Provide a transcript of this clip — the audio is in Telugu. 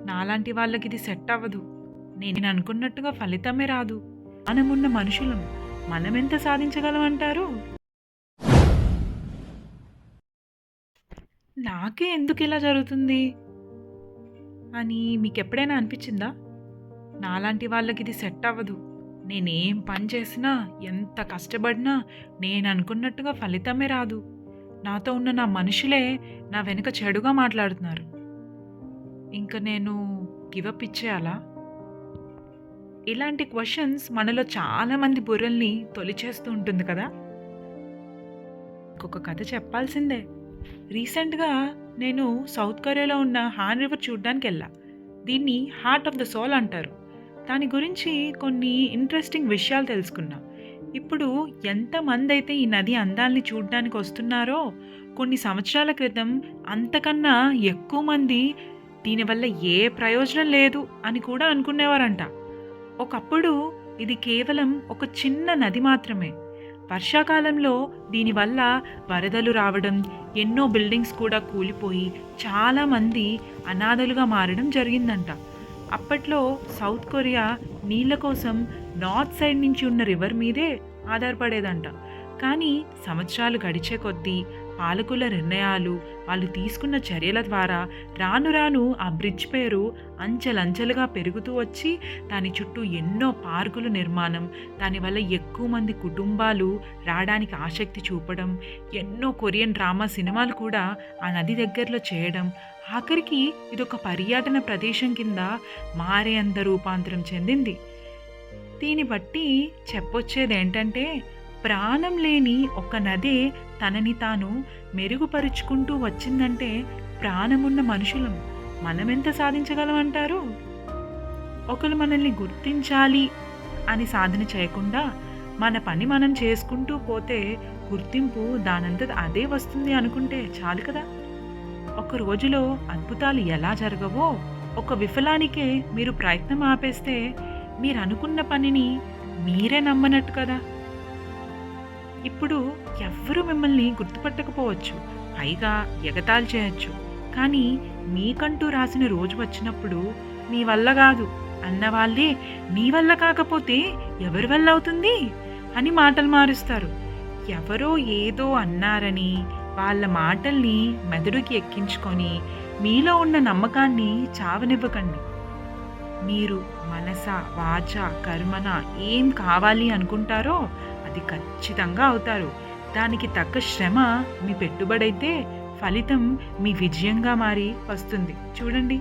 నాలాంటి వాళ్ళకిది సెట్ అవ్వదు. నేననుకున్నట్టుగా ఫలితమే రాదు. మనమున్న మనుషులం. మనమెంత సాధించగలం అంటారు? నాకే ఎందుకిలా జరుగుతుంది అని మీకెప్పుడైనా అనిపిచ్చిందా? నాలాంటి వాళ్ళకిది సెట్ అవ్వదు. నేనేం పని చేసినా, ఎంత కష్టపడినా నేననుకున్నట్టుగా ఫలితమే రాదు. నాతో ఉన్న నా మనుషులే నా వెనక చెడుగా మాట్లాడుతున్నారు. ఇంక నేను గివ్ అప్ ఇచ్చేయాలా? ఇలాంటి క్వెషన్స్ మనలో చాలామంది బుర్రల్ని తొలిచేస్తూ ఉంటుంది కదా! ఇంకొక కథ చెప్పాల్సిందే. రీసెంట్‌గా నేను సౌత్ కొరియాలో ఉన్న హాన్ రివర్ చూడ్డానికెళ్ళా. దీన్ని హార్ట్ ఆఫ్ ద సోల్ అంటారు. దాని గురించి కొన్ని ఇంట్రెస్టింగ్ విషయాలు తెలుసుకున్నా. ఇప్పుడు ఎంతమందైతే ఈ నది అందాల్ని చూడ్డానికి వస్తున్నారో, కొన్ని సంవత్సరాల క్రితం అంతకన్నా ఎక్కువ మంది దీనివల్ల ఏ ప్రయోజనం లేదు అని కూడా అనుకునేవారంట. ఒకప్పుడు ఇది కేవలం ఒక చిన్న నది మాత్రమే. వర్షాకాలంలో దీనివల్ల వరదలు రావడం, ఎన్నో బిల్డింగ్స్ కూడా కూలిపోయి చాలామంది అనాథలుగా మారడం జరిగిందంట. అప్పట్లో సౌత్ కొరియా నీళ్ళ కోసం నార్త్ సైడ్ నుంచి ఉన్న రివర్ మీదే ఆధారపడేదంట. కానీ సంవత్సరాలు గడిచే కొద్దీ పాలకుల నిర్ణయాలు, వాళ్ళు తీసుకున్న చర్యల ద్వారా రాను రాను ఆ బ్రిడ్జ్ పేరు అంచెలంచెలుగా పెరుగుతూ వచ్చి దాని చుట్టూ ఎన్నో పార్కుల నిర్మాణం, దానివల్ల ఎక్కువ మంది కుటుంబాలు రావడానికి ఆసక్తి చూపడం, ఎన్నో కొరియన్ డ్రామా సినిమాలు కూడా ఆ నది దగ్గరలో చేయడం, ఆఖరికి ఇదొక పర్యాటన ప్రదేశం కింద మారే అంత రూపాంతరం చెందింది. దీన్ని బట్టి చెప్పొచ్చేదేంటంటే, ప్రాణం లేని ఒక నదే తనని తాను మెరుగుపరుచుకుంటూ వచ్చిందంటే ప్రాణమున్న మనుషులం మనమెంత సాధించగలం అంటారు? ఒకరు మనల్ని గుర్తించాలి అని సాధన చేయకుండా మన పని మనం చేసుకుంటూ పోతే గుర్తింపు దానంతట అదే వస్తుంది అనుకుంటే చాలు కదా! ఒక రోజులో అద్భుతాలు ఎలా జరగవో, ఒక విఫలానికే మీరు ప్రయత్నం ఆపేస్తే మీరు అనుకున్న పనిని మీరే నమ్మనట్టు కదా! ఇప్పుడు ఎవ్వరూ మిమ్మల్ని గుర్తుపట్టకపోవచ్చు, పైగా ఎగతాళి చేయొచ్చు. కానీ మీకంటూ రాసిన రోజు వచ్చినప్పుడు మీ వల్ల కాదు అన్నవాళ్ళే నీ వల్ల కాకపోతే ఎవరి వల్ల అవుతుంది అని మాటలు మారుస్తారు. ఎవరో ఏదో అన్నారని వాళ్ళ మాటల్ని మెదడుకి ఎక్కించుకొని మీలో ఉన్న నమ్మకాన్ని చావనివ్వకండి. మీరు మనస, వాచ, కర్మన ఏం కావాలి అనుకుంటారో అది ఖచ్చితంగా అవుతారు. దానికి తగ్గ శ్రమ మీ పెట్టుబడైతే ఫలితం మీ విజయంగా మారి వస్తుంది. చూడండి.